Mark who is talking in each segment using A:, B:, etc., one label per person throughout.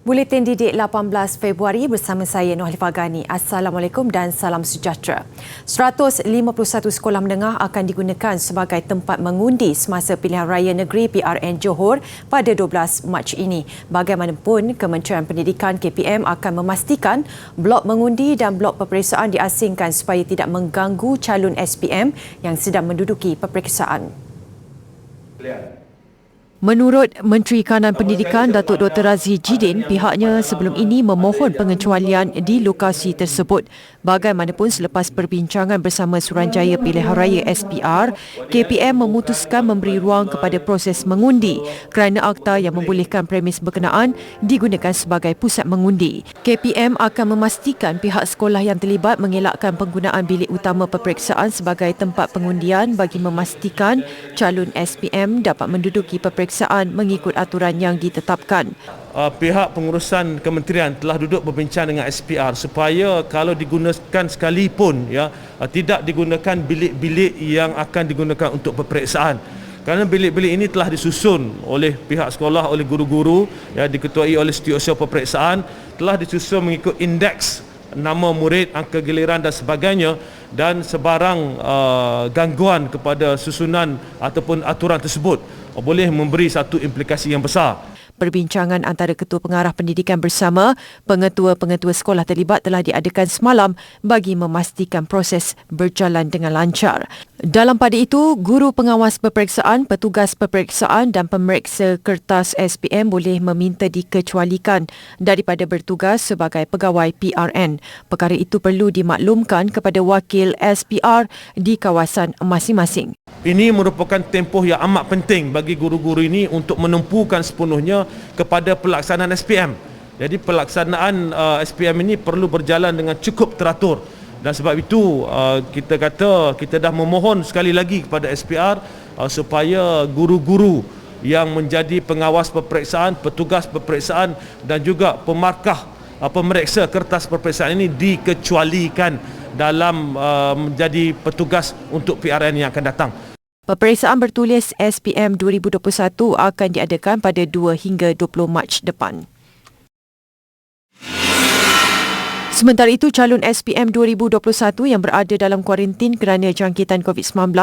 A: Buletin Didik 18 Februari bersama saya Nur Halifah Ghani. Assalamualaikum dan salam sejahtera. 151 sekolah menengah akan digunakan sebagai tempat mengundi semasa pilihan raya negeri PRN Johor pada 12 Mac ini. Bagaimanapun, Kementerian Pendidikan KPM akan memastikan blok mengundi dan blok peperiksaan diasingkan supaya tidak mengganggu calon SPM yang sedang menduduki peperiksaan. Menurut Menteri Kanan Pendidikan Datuk Dr. Razzie Jidin, pihaknya sebelum ini memohon pengecualian di lokasi tersebut. Bagaimanapun, selepas perbincangan bersama Suruhanjaya Pilihan Raya SPR, KPM memutuskan memberi ruang kepada proses mengundi kerana akta yang membolehkan premis berkenaan digunakan sebagai pusat mengundi. KPM akan memastikan pihak sekolah yang terlibat mengelakkan penggunaan bilik utama peperiksaan sebagai tempat pengundian bagi memastikan calon SPM dapat menduduki peperiksaan mengikut aturan yang ditetapkan.
B: Pihak pengurusan kementerian telah duduk berbincang dengan SPR supaya kalau digunakan sekalipun tidak digunakan bilik-bilik yang akan digunakan untuk peperiksaan. Kerana bilik-bilik ini telah disusun oleh pihak sekolah, oleh guru-guru, diketuai oleh Setiausaha Peperiksaan, telah disusun mengikut indeks nama murid, angka giliran dan sebagainya, dan sebarang gangguan kepada susunan ataupun aturan tersebut boleh memberi satu implikasi yang besar.
A: Perbincangan antara Ketua Pengarah Pendidikan bersama pengetua-pengetua sekolah terlibat telah diadakan semalam bagi memastikan proses berjalan dengan lancar. Dalam pada itu, guru pengawas peperiksaan, petugas peperiksaan dan pemeriksa kertas SPM boleh meminta dikecualikan daripada bertugas sebagai pegawai PRN. Perkara itu perlu dimaklumkan kepada wakil SPR di kawasan masing-masing.
B: Ini merupakan tempoh yang amat penting bagi guru-guru ini untuk menempuhkan sepenuhnya kepada pelaksanaan SPM. Jadi pelaksanaan SPM ini perlu berjalan dengan cukup teratur. Dan sebab itu kita dah memohon sekali lagi kepada SPR supaya guru-guru yang menjadi pengawas peperiksaan, petugas peperiksaan dan juga pemarkah pemeriksa kertas peperiksaan ini dikecualikan dalam menjadi petugas untuk PRN yang akan datang.
A: Peperiksaan bertulis SPM 2021 akan diadakan pada 2 hingga 20 Mac depan. Sementara itu, calon SPM 2021 yang berada dalam kuarantin kerana jangkitan COVID-19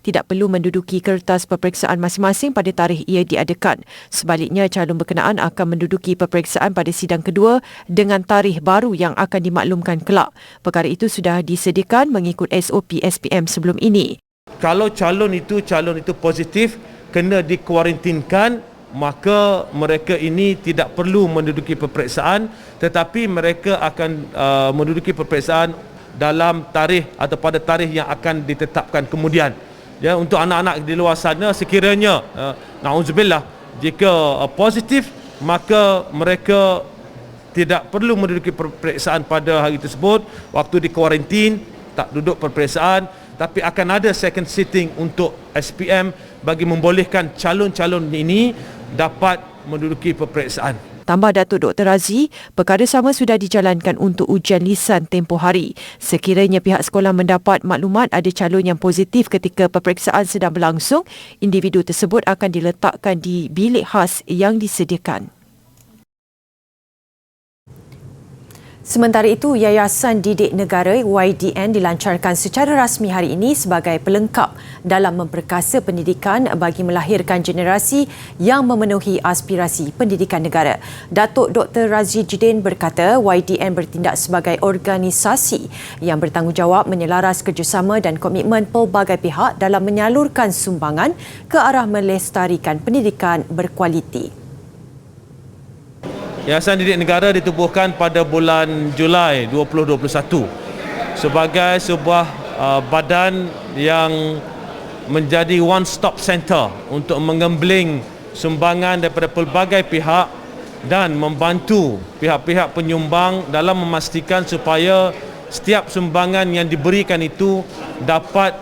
A: tidak perlu menduduki kertas peperiksaan masing-masing pada tarikh ia diadakan. Sebaliknya, calon berkenaan akan menduduki peperiksaan pada sidang kedua dengan tarikh baru yang akan dimaklumkan kelak. Perkara itu sudah disediakan mengikut SOP SPM sebelum ini.
B: Kalau calon itu positif, kena dikuarantinkan, maka mereka ini tidak perlu menduduki peperiksaan, tetapi mereka akan menduduki peperiksaan dalam tarikh atau pada tarikh yang akan ditetapkan kemudian. Ya, untuk anak-anak di luar sana, sekiranya na'udzubillah, jika positif, maka mereka tidak perlu menduduki peperiksaan pada hari tersebut. Waktu dikuarantin, tak duduk peperiksaan, tapi akan ada second sitting untuk SPM bagi membolehkan calon-calon ini dapat menduduki peperiksaan.
A: Tambah Datuk Dr. Razzie, perkara sama sudah dijalankan untuk ujian lisan tempoh hari. Sekiranya pihak sekolah mendapat maklumat ada calon yang positif ketika peperiksaan sedang berlangsung, individu tersebut akan diletakkan di bilik khas yang disediakan. Sementara itu, Yayasan Didik Negara YDN dilancarkan secara rasmi hari ini sebagai pelengkap dalam memperkasa pendidikan bagi melahirkan generasi yang memenuhi aspirasi pendidikan negara. Datuk Dr. Razzie Jidin berkata YDN bertindak sebagai organisasi yang bertanggungjawab menyelaras kerjasama dan komitmen pelbagai pihak dalam menyalurkan sumbangan ke arah melestarikan pendidikan berkualiti.
B: Yayasan Didik Negara ditubuhkan pada bulan Julai 2021 sebagai sebuah badan yang menjadi one-stop center untuk mengembling sumbangan daripada pelbagai pihak dan membantu pihak-pihak penyumbang dalam memastikan supaya setiap sumbangan yang diberikan itu dapat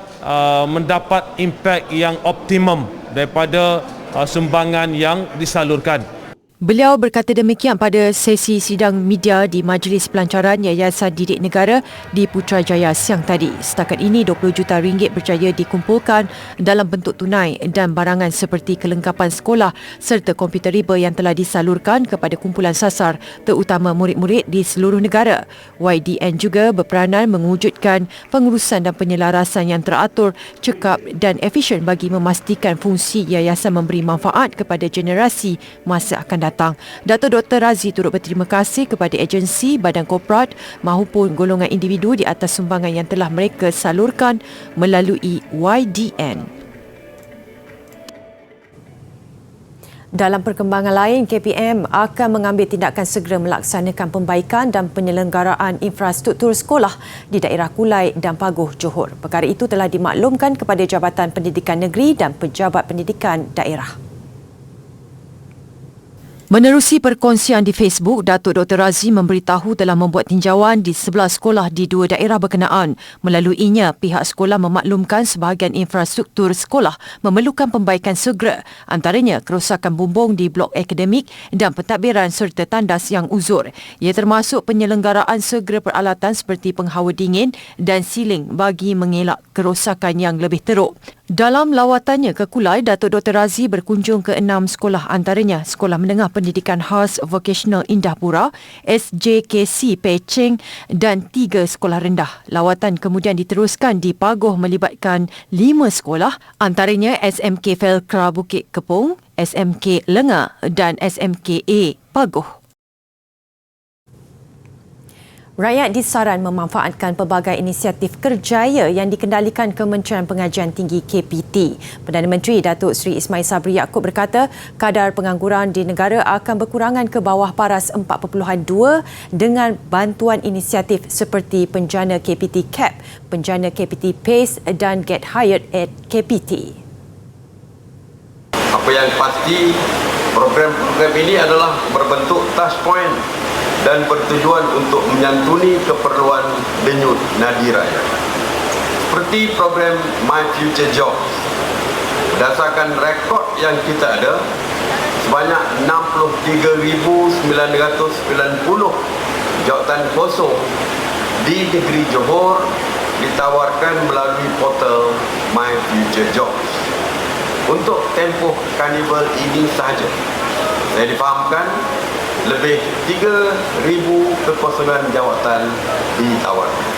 B: mendapat impak yang optimum daripada sumbangan yang disalurkan.
A: Beliau berkata demikian pada sesi sidang media di Majlis Pelancaran Yayasan Didik Negara di Putrajaya siang tadi. Setakat ini RM20 juta berjaya dikumpulkan dalam bentuk tunai dan barangan seperti kelengkapan sekolah serta komputer riba yang telah disalurkan kepada kumpulan sasar terutama murid-murid di seluruh negara. YDN juga berperanan mewujudkan pengurusan dan penyelarasan yang teratur, cekap dan efisien bagi memastikan fungsi yayasan memberi manfaat kepada generasi masa akan datang. Dato' Dr. Razi turut berterima kasih kepada agensi, badan korporat maupun golongan individu di atas sumbangan yang telah mereka salurkan melalui YDN. Dalam perkembangan lain, KPM akan mengambil tindakan segera melaksanakan pembaikan dan penyelenggaraan infrastruktur sekolah di daerah Kulai dan Paguh, Johor. Perkara itu telah dimaklumkan kepada Jabatan Pendidikan Negeri dan Pejabat Pendidikan Daerah. Menerusi perkongsian di Facebook, Datuk Dr. Razi memberitahu telah membuat tinjauan di 11 sekolah di 2 daerah berkenaan. Melaluinya, pihak sekolah memaklumkan sebahagian infrastruktur sekolah memerlukan pembaikan segera, antaranya kerosakan bumbung di blok akademik dan pentadbiran serta tandas yang uzur. Ia termasuk penyelenggaraan segera peralatan seperti penghawa dingin dan siling bagi mengelak kerosakan yang lebih teruk. Dalam lawatannya ke Kulai, Datuk Dr. Razi berkunjung ke 6 sekolah, antaranya Sekolah Menengah Pendidikan Khas Vocational Indahpura, SJKC Pecheng dan 3 sekolah rendah. Lawatan kemudian diteruskan di Paguh melibatkan 5 sekolah, antaranya SMK Felkra Bukit Kepong, SMK Lenga dan SMKA Paguh. Rakyat disaran memanfaatkan pelbagai inisiatif kerjaya yang dikendalikan Kementerian Pengajian Tinggi KPT. Perdana Menteri Datuk Seri Ismail Sabri Yaakob berkata kadar pengangguran di negara akan berkurangan ke bawah paras 4.2 dengan bantuan inisiatif seperti Penjana KPT CAP, Penjana KPT PACE dan Get Hired at KPT.
C: Apa yang pasti, program-program ini adalah berbentuk touch point dan bertujuan untuk menyantuni keperluan denyut nadi rakyat. Seperti program My Future Jobs. Berdasarkan rekod yang kita ada, sebanyak 63,990 jawatan kosong di negeri Johor ditawarkan melalui portal My Future Jobs. Untuk tempoh karnival ini sahaja, saya difahamkan lebih 3,000 kekosongan jawatan ditawarkan.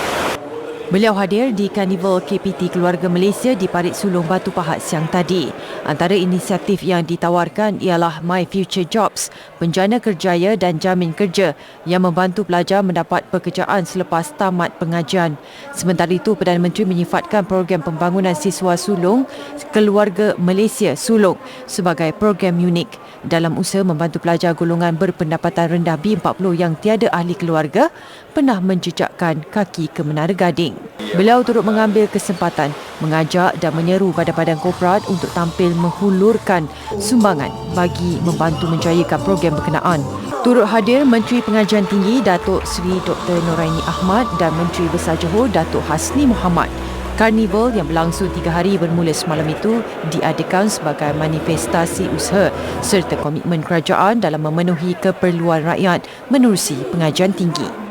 A: Beliau hadir di Karnival KPT Keluarga Malaysia di Parit Sulong Batu Pahat siang tadi. Antara inisiatif yang ditawarkan ialah My Future Jobs, penjana kerjaya dan jamin kerja yang membantu pelajar mendapat pekerjaan selepas tamat pengajian. Sementara itu, Perdana Menteri menyifatkan program pembangunan siswa sulung Keluarga Malaysia Sulong sebagai program unik dalam usaha membantu pelajar golongan berpendapatan rendah B40 yang tiada ahli keluarga pernah menjejakkan kaki ke Menara Gading. Beliau turut mengambil kesempatan mengajak dan menyeru badan-badan korporat untuk tampil menghulurkan sumbangan bagi membantu menjayakan program berkenaan. Turut hadir Menteri Pengajian Tinggi Datuk Seri Dr. Noraini Ahmad dan Menteri Besar Johor Datuk Hasni Mohamad. Karnival yang berlangsung 3 hari bermula semalam itu diadakan sebagai manifestasi usaha serta komitmen kerajaan dalam memenuhi keperluan rakyat menerusi pengajian tinggi.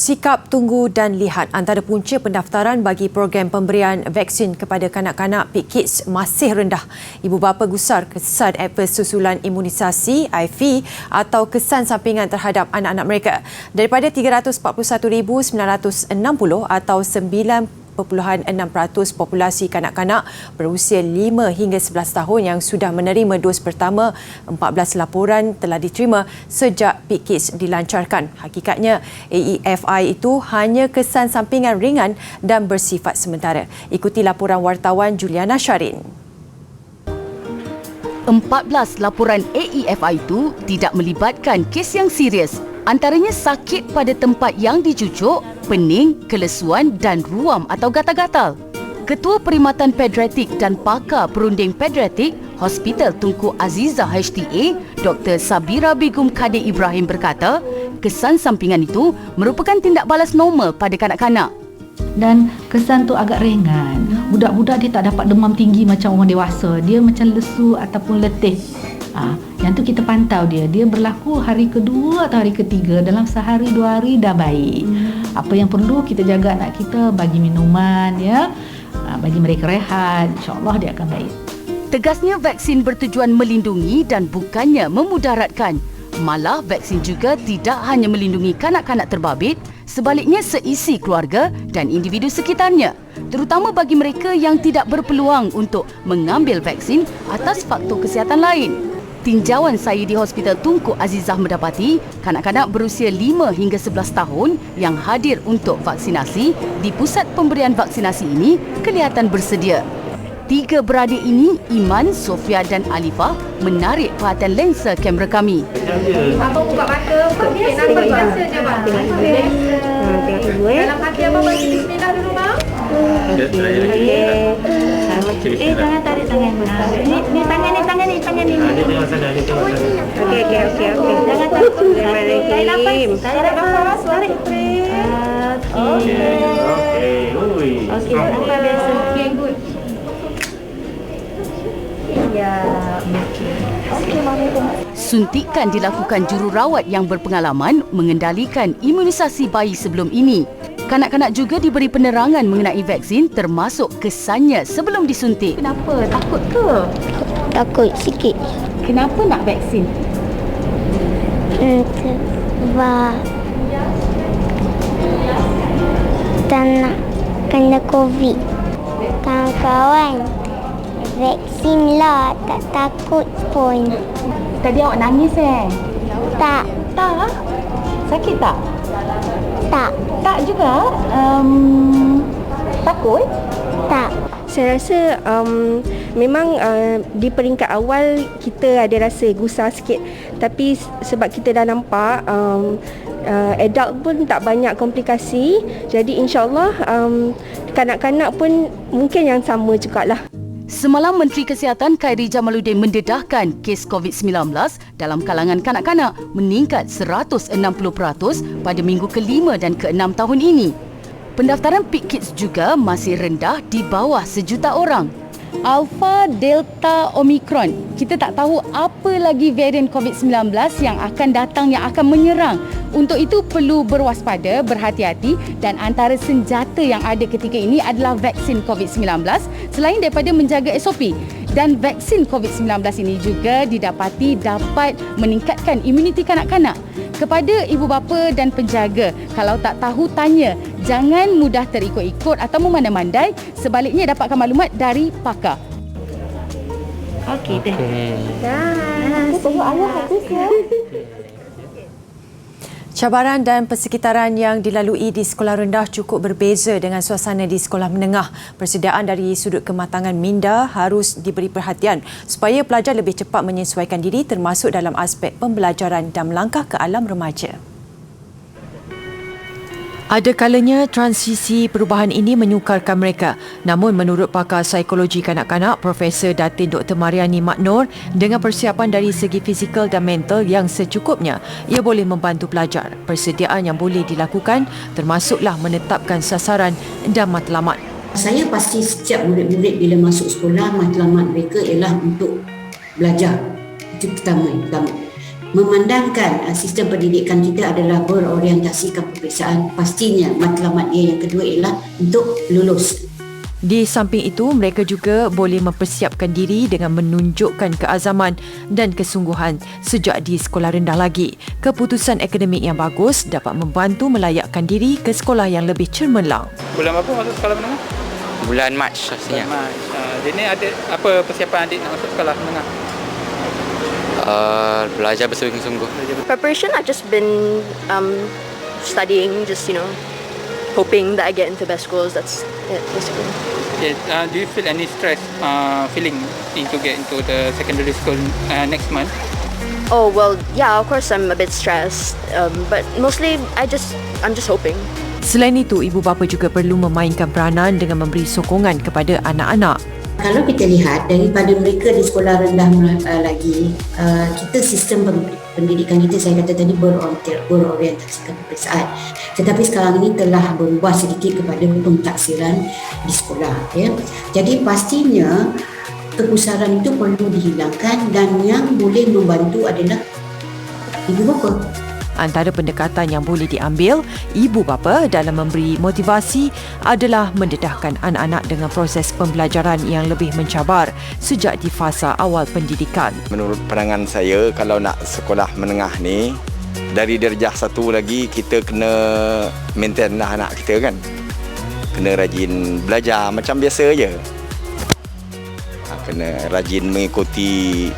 A: Sikap tunggu dan lihat antara punca pendaftaran bagi program pemberian vaksin kepada kanak-kanak PKIDS masih rendah. Ibu bapa gusar kesan adverse susulan imunisasi IV atau kesan sampingan terhadap anak-anak mereka. Daripada 341,960 atau populasi kanak-kanak berusia 5 hingga 11 tahun yang sudah menerima dos pertama. 14 laporan telah diterima sejak PKIDS dilancarkan. Hakikatnya, AEFI itu hanya kesan sampingan ringan dan bersifat sementara. Ikuti laporan wartawan Juliana Syarin.
D: 14 laporan AEFI itu tidak melibatkan kes yang serius. Antaranya sakit pada tempat yang dicucuk, pening, kelesuan dan ruam atau gatal-gatal. Ketua Perkhidmatan Pediatrik dan pakar perunding pediatrik Hospital Tunku Azizah HTA, Dr. Sabira Begum Kadir Ibrahim berkata, kesan sampingan itu merupakan tindak balas normal pada kanak-kanak.
E: Dan kesan tu agak ringan. Budak-budak dia tak dapat demam tinggi macam orang dewasa. Dia macam lesu ataupun letih. Yang tu kita pantau dia. Dia berlaku hari kedua atau hari ketiga. Dalam sehari dua hari dah baik. Apa yang perlu kita jaga anak kita, bagi minuman, ya, bagi mereka rehat. InsyaAllah dia akan baik.
D: Tegasnya vaksin bertujuan melindungi dan bukannya memudaratkan. Malah vaksin juga tidak hanya melindungi kanak-kanak terbabit, sebaliknya seisi keluarga dan individu sekitarnya, terutama bagi mereka yang tidak berpeluang untuk mengambil vaksin atas faktor kesihatan lain. Tinjauan saya di Hospital Tunku Azizah mendapati kanak-kanak berusia 5 hingga 11 tahun yang hadir untuk vaksinasi di pusat pemberian vaksinasi ini kelihatan bersedia. 3 beradik ini, Iman, Sofia dan Alifah, menarik perhatian lensa kamera kami.
F: Abang buka mata, okey, nafas biasa je bang. Dalam hati abang baca bismillah dulu bang. Okey. Jangan tarik tangan. Ni tangan ni. Okey. Jangan tarik. Tarik nafas. Tarik. Okey. Nafas biasa. Okey, good.
D: Suntikan dilakukan jururawat yang berpengalaman mengendalikan imunisasi bayi sebelum ini. Kanak-kanak juga diberi penerangan mengenai vaksin termasuk kesannya sebelum disuntik.
E: Kenapa? Takut ke?
G: Takut sikit.
E: Kenapa nak vaksin?
G: Sebab tak nak kena COVID. Kawan-kawan, vaksin lah, tak takut pun.
E: Tadi awak nangis
G: Tak,
E: Tak? Sakit tak?
G: tak,
E: Tak juga? Takut?
G: tak.
H: Saya rasa memang di peringkat awal kita ada rasa gusar sikit, tapi sebab kita dah nampak adult pun tak banyak komplikasi, jadi insyaAllah kanak-kanak pun mungkin yang sama jugalah.
D: Semalam Menteri Kesihatan Khairi Jamaluddin mendedahkan kes COVID-19 dalam kalangan kanak-kanak meningkat 160% pada minggu ke-5 dan ke-6 tahun ini. Pendaftaran PKIDS juga masih rendah di bawah 1 juta orang. Alpha, Delta, Omicron. Kita tak tahu apa lagi varian COVID-19 yang akan datang, yang akan menyerang. Untuk itu perlu berwaspada, berhati-hati dan antara senjata yang ada ketika ini adalah vaksin COVID-19 selain daripada menjaga SOP. Dan vaksin COVID-19 ini juga didapati dapat meningkatkan imuniti kanak-kanak. Kepada ibu bapa dan penjaga, kalau tak tahu tanya, jangan mudah terikut-ikut atau memandai-mandai, sebaliknya dapatkan maklumat dari pakar.
E: Okey dah.
A: Cabaran dan persekitaran yang dilalui di sekolah rendah cukup berbeza dengan suasana di sekolah menengah. Persediaan dari sudut kematangan minda harus diberi perhatian supaya pelajar lebih cepat menyesuaikan diri termasuk dalam aspek pembelajaran dan melangkah ke alam remaja. Ada kalanya transisi perubahan ini menyukarkan mereka. Namun menurut pakar psikologi kanak-kanak Profesor Datin Dr. Mariani Maknor, dengan persiapan dari segi fizikal dan mental yang secukupnya, ia boleh membantu pelajar. Persediaan yang boleh dilakukan termasuklah menetapkan sasaran dan matlamat.
I: Saya pasti setiap murid-murid bila masuk sekolah, matlamat mereka ialah untuk belajar. Itu pertama. Memandangkan sistem pendidikan kita adalah berorientasikan peperiksaan, pastinya matlamat dia yang kedua ialah untuk lulus.
A: Di samping itu, mereka juga boleh mempersiapkan diri dengan menunjukkan keazaman dan kesungguhan sejak di sekolah rendah lagi. Keputusan akademik yang bagus dapat membantu melayakkan diri ke sekolah yang lebih cemerlang.
J: Bulan apa masuk sekolah menengah?
K: Bulan Mac rasanya.
J: Bulan Mac. Jadi ada apa persiapan adik nak masuk sekolah menengah?
K: Belajar bersungguh-sungguh.
F: Preparation, I've just been studying, just hoping that I get into best schools. That's it, basically.
J: Okay. Do you feel any stress feeling to get into the secondary school next month?
F: Oh well, yeah, of course I'm a bit stressed, but mostly I'm just hoping.
A: Selain itu, ibu bapa juga perlu memainkan peranan dengan memberi sokongan kepada anak-anak.
I: Kalau kita lihat daripada mereka di sekolah rendah lagi, kita sistem pendidikan kita, saya kata tadi, berorientasikan peperiksaan. Tetapi sekarang ini telah berubah sedikit kepada pentaksiran di sekolah. Ya. Jadi pastinya kepusaran itu perlu dihilangkan dan yang boleh membantu adalah ibu bapa.
A: Antara pendekatan yang boleh diambil ibu bapa dalam memberi motivasi adalah mendedahkan anak-anak dengan proses pembelajaran yang lebih mencabar sejak di fasa awal pendidikan.
L: Menurut pandangan saya, kalau nak sekolah menengah ni, dari darjah 1 lagi kita kena maintain lah anak kita kan. Kena rajin belajar macam biasa je. Kena rajin mengikuti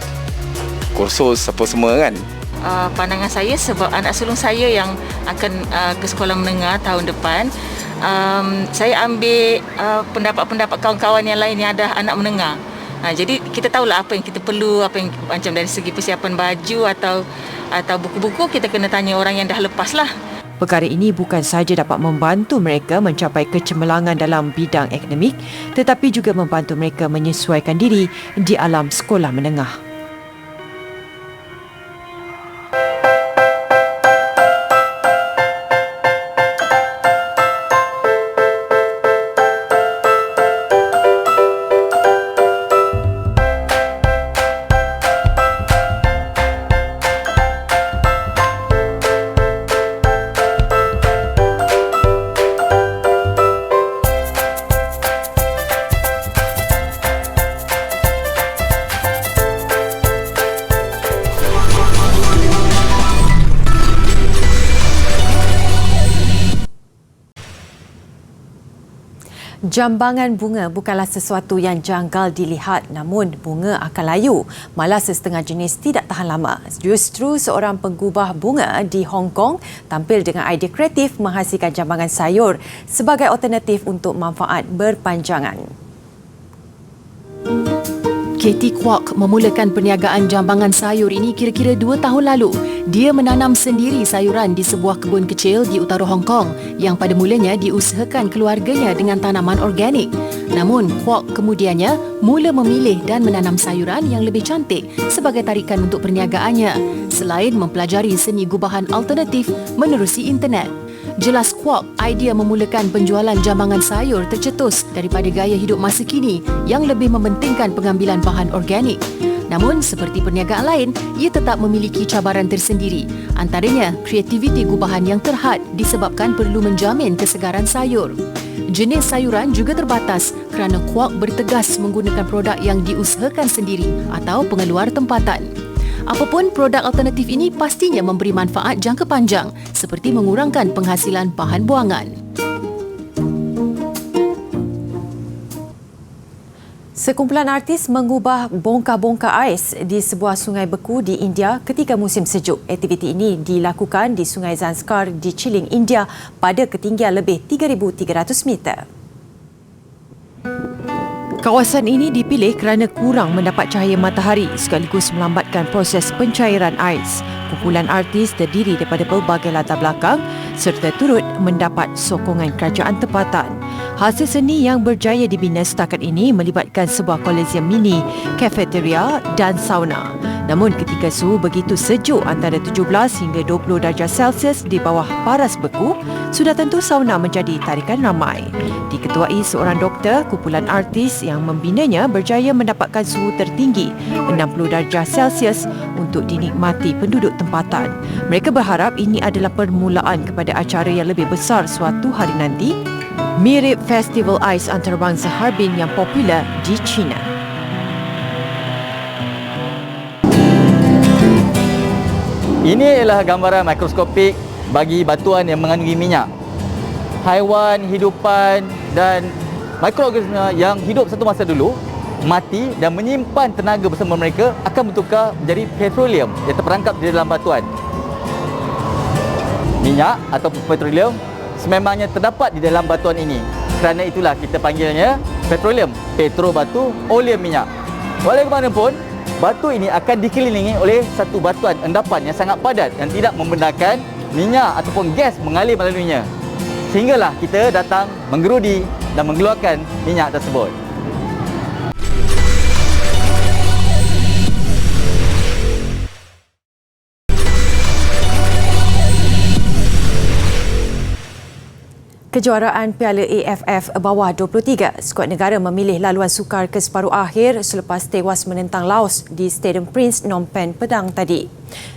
L: kursus apa semua kan.
M: Pandangan saya, sebab anak sulung saya yang akan ke sekolah menengah tahun depan, saya ambil pendapat-pendapat kawan-kawan yang lain yang ada anak menengah. Jadi kita tahulah apa yang kita perlu, apa yang macam dari segi persiapan baju atau buku-buku, kita kena tanya orang yang dah lepas lah.
A: Perkara ini bukan sahaja dapat membantu mereka mencapai kecemerlangan dalam bidang akademik, tetapi juga membantu mereka menyesuaikan diri di alam sekolah menengah. Jambangan bunga bukanlah sesuatu yang janggal dilihat, namun bunga akan layu. Malah sesetengah jenis tidak tahan lama. Justru seorang penggubah bunga di Hong Kong tampil dengan idea kreatif menghasilkan jambangan sayur sebagai alternatif untuk manfaat berpanjangan.
D: Katie Kwok memulakan perniagaan jambangan sayur ini kira-kira 2 tahun lalu. Dia menanam sendiri sayuran di sebuah kebun kecil di utara Hong Kong yang pada mulanya diusahakan keluarganya dengan tanaman organik. Namun, Kwok kemudiannya mula memilih dan menanam sayuran yang lebih cantik sebagai tarikan untuk perniagaannya, selain mempelajari seni gubahan alternatif menerusi internet. Jelas Kwok, idea memulakan penjualan jambangan sayur tercetus daripada gaya hidup masa kini yang lebih mementingkan pengambilan bahan organik. Namun, seperti perniagaan lain, ia tetap memiliki cabaran tersendiri. Antaranya, kreativiti gubahan yang terhad disebabkan perlu menjamin kesegaran sayur. Jenis sayuran juga terbatas kerana Kwok bertegas menggunakan produk yang diusahakan sendiri atau pengeluar tempatan. Apapun produk alternatif ini pastinya memberi manfaat jangka panjang seperti mengurangkan penghasilan bahan buangan.
A: Sekumpulan artis mengubah bongkar-bongkar ais di sebuah sungai beku di India ketika musim sejuk. Aktiviti ini dilakukan di Sungai Zanskar di Chiling, India pada ketinggian lebih 3,300 meter. Kawasan ini dipilih kerana kurang mendapat cahaya matahari sekaligus melambatkan proses pencairan ais. Kumpulan artis terdiri daripada pelbagai latar belakang serta turut mendapat sokongan kerajaan tempatan. Hasil seni yang berjaya dibina setakat ini melibatkan sebuah koloseum mini, kafeteria dan sauna. Namun ketika suhu begitu sejuk antara 17 hingga 20 darjah Celsius di bawah paras beku, sudah tentu sauna menjadi tarikan ramai. Diketuai seorang doktor, kumpulan artis yang membinanya berjaya mendapatkan suhu tertinggi 60 darjah Celsius untuk dinikmati penduduk tempatan. Mereka berharap ini adalah permulaan kepada acara yang lebih besar suatu hari nanti. Mirip festival ais antarabangsa Harbin yang popular di China.
N: Ini adalah gambaran mikroskopik bagi batuan yang mengandungi minyak. Haiwan, hidupan dan mikroorganisma yang hidup satu masa dulu mati dan menyimpan tenaga bersama mereka akan bertukar menjadi petroleum yang terperangkap di dalam batuan. Minyak atau petroleum sememangnya terdapat di dalam batuan ini. Kerana itulah kita panggilnya petroleum, petro batu, oleum minyak. Walaupun batu ini akan dikelilingi oleh satu batuan endapan yang sangat padat dan tidak membenarkan minyak ataupun gas mengalir melaluinya. Sehinggalah kita datang menggerudi dan mengeluarkan minyak tersebut.
A: Kejuaraan Piala AFF bawah 23, skuad negara memilih laluan sukar ke separuh akhir selepas tewas menentang Laos di Stadium Prince Phnom Penh petang tadi.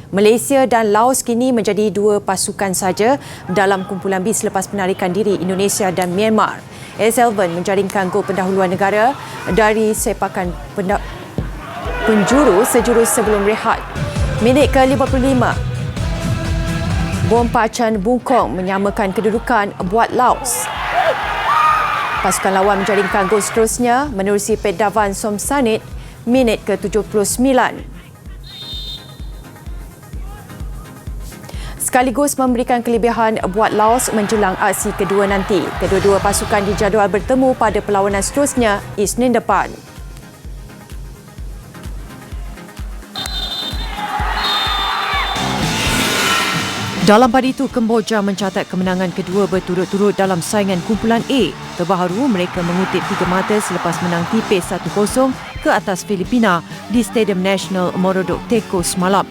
A: Malaysia dan Laos kini menjadi dua pasukan saja dalam kumpulan B selepas penarikan diri Indonesia dan Myanmar. Selvan menjaringkan gol pendahuluan negara dari sepakan penjuru sejurus sebelum rehat. Minit ke-55, bom Pachan Bungkong menyamakan kedudukan buat Laos. Pasukan lawan menjaringkan gol seterusnya menerusi Pedavan Somsanit minit ke-79. Sekaligus memberikan kelebihan buat Laos menjelang aksi kedua nanti. Kedua-dua pasukan dijadual bertemu pada perlawanan seterusnya Isnin depan. Dalam pada itu, Kemboja mencatat kemenangan kedua berturut-turut dalam saingan kumpulan A. Terbaru, mereka mengutip 3 mata selepas menang tipis 1-0 ke atas Filipina di Stadium National Morodok Teko semalam.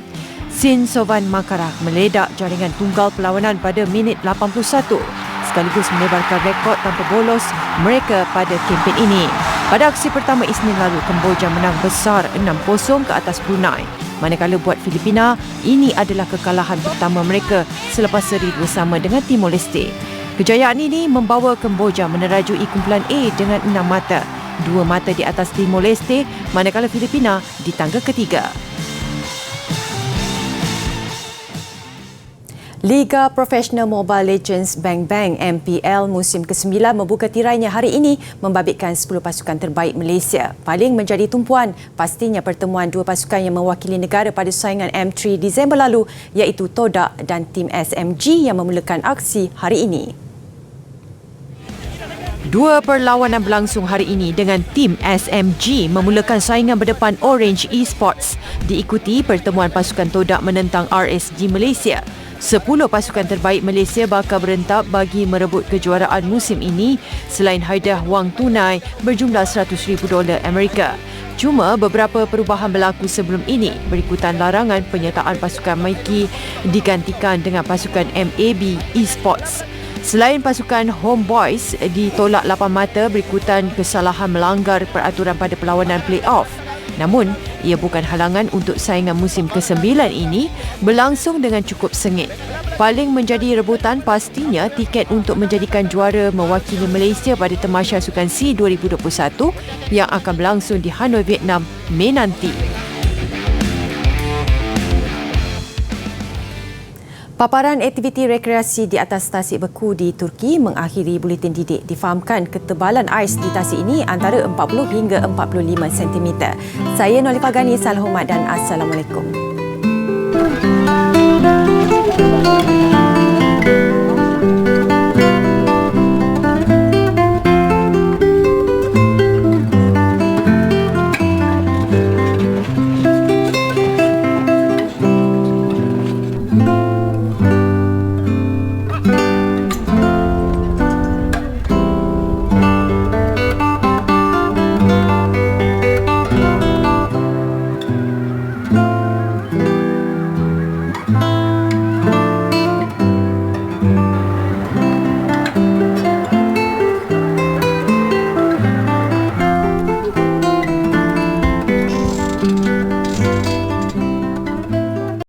A: Sin Sovan Makara meledak jaringan tunggal perlawanan pada minit 81 sekaligus menebarkan rekod tanpa bolos mereka pada kempen ini. Pada aksi pertama Isnin lalu, Kemboja menang besar 6-0 ke atas Brunei. Manakala buat Filipina, ini adalah kekalahan pertama mereka selepas seri bersama dengan Timor Leste. Kejayaan ini membawa Kemboja menerajui kumpulan A dengan 6 mata. 2 mata di atas Timor Leste, manakala Filipina di tangga ketiga. Liga Profesional Mobile Legends Bang Bang MPL musim ke-9 membuka tirainya hari ini membabitkan 10 pasukan terbaik Malaysia. Paling menjadi tumpuan pastinya pertemuan dua pasukan yang mewakili negara pada saingan M3 Disember lalu iaitu Todak dan tim SMG yang memulakan aksi hari ini. Dua perlawanan berlangsung hari ini dengan tim SMG memulakan saingan berdepan Orange Esports diikuti pertemuan pasukan Todak menentang RSG Malaysia. 10 pasukan terbaik Malaysia bakal berentak bagi merebut kejuaraan musim ini selain hadiah wang tunai berjumlah $100,000 Amerika. Cuma beberapa perubahan berlaku sebelum ini berikutan larangan penyertaan pasukan Mikey digantikan dengan pasukan MAB Esports. Selain pasukan Homeboys ditolak 8 mata berikutan kesalahan melanggar peraturan pada perlawanan play-off. Namun, ia bukan halangan untuk saingan musim ke-9 ini berlangsung dengan cukup sengit. Paling menjadi rebutan pastinya tiket untuk menjadikan juara mewakili Malaysia pada Tamasya Sukan SEA 2021 yang akan berlangsung di Hanoi, Vietnam, Mei nanti. Paparan aktiviti rekreasi di atas tasik beku di Turki mengakhiri buletin didik. Difahamkan ketebalan ais di tasik ini antara 40 hingga 45 cm. Saya Nolifah Ghani, salam hormat dan Assalamualaikum.